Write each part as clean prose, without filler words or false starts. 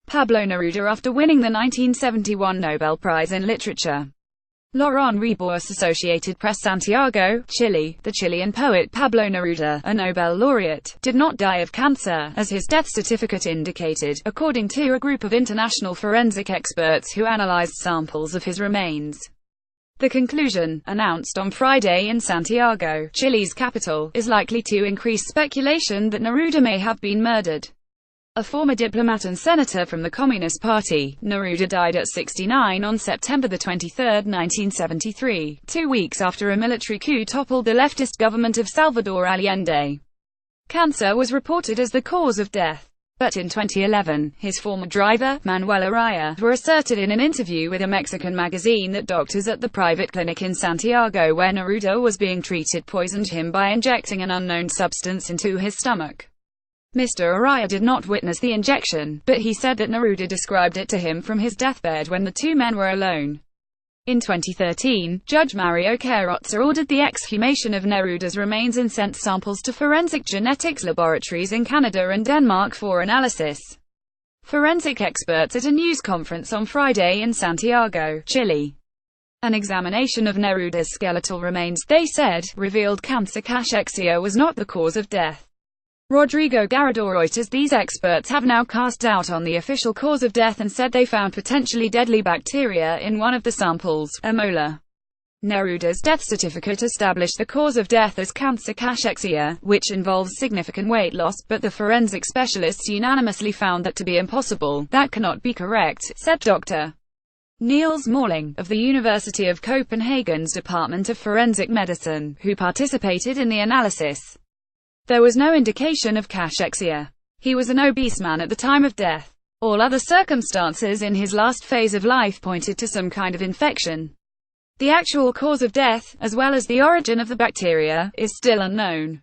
Pablo Neruda after winning the 1971 Nobel Prize in Literature. Laurent Rebus, Associated Press, Santiago, Chile. The Chilean poet Pablo Neruda, a Nobel laureate, did not die of cancer, as his death certificate indicated, according to a group of international forensic experts who analyzed samples of his remains. The conclusion, announced on Friday in Santiago, Chile's capital, is likely to increase speculation that Neruda may have been murdered. A former diplomat and senator from the Communist Party, Neruda died at 69 on September 23, 1973, 2 weeks after a military coup toppled the leftist government of Salvador Allende. Cancer was reported as the cause of death. But in 2011, his former driver, Manuel Araya, asserted in an interview with a Mexican magazine that doctors at the private clinic in Santiago where Neruda was being treated poisoned him by injecting an unknown substance into his stomach. Mr. Araya did not witness the injection, but he said that Neruda described it to him from his deathbed when the two men were alone. In 2013, Judge Mario Carrozza ordered the exhumation of Neruda's remains and sent samples to forensic genetics laboratories in Canada and Denmark for analysis. Forensic experts at a news conference on Friday in Santiago, Chile. An examination of Neruda's skeletal remains, they said, revealed cancer cachexia was not the cause of death. Rodrigo Garrido Reuters. These experts have now cast doubt on the official cause of death and said they found potentially deadly bacteria in one of the samples, E. coli. Neruda's death certificate established the cause of death as cancer cachexia, which involves significant weight loss, but the forensic specialists unanimously found that to be impossible. That cannot be correct, said Dr. Niels Morling, of the University of Copenhagen's Department of Forensic Medicine, who participated in the analysis. There was no indication of cachexia. He was an obese man at the time of death. All other circumstances in his last phase of life pointed to some kind of infection. The actual cause of death, as well as the origin of the bacteria, is still unknown.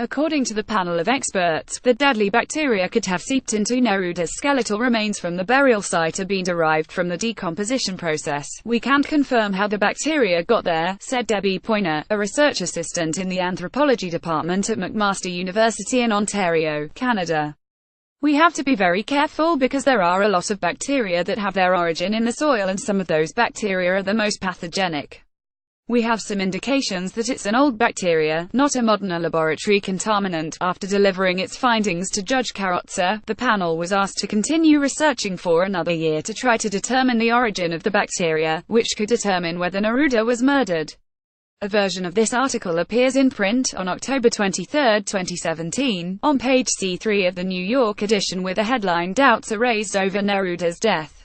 According to the panel of experts, the deadly bacteria could have seeped into Neruda's skeletal remains from the burial site or been derived from the decomposition process. We can't confirm how the bacteria got there, said Debbie Poyner, a research assistant in the anthropology department at McMaster University in Ontario, Canada. We have to be very careful because there are a lot of bacteria that have their origin in the soil and some of those bacteria are the most pathogenic. We have some indications that it's an old bacteria, not a modern laboratory contaminant. After delivering its findings to Judge Carrozza, the panel was asked to continue researching for another year to try to determine the origin of the bacteria, which could determine whether Neruda was murdered. A version of this article appears in print on October 23, 2017, on page C3 of the New York edition with the headline "Doubts are raised over Neruda's death."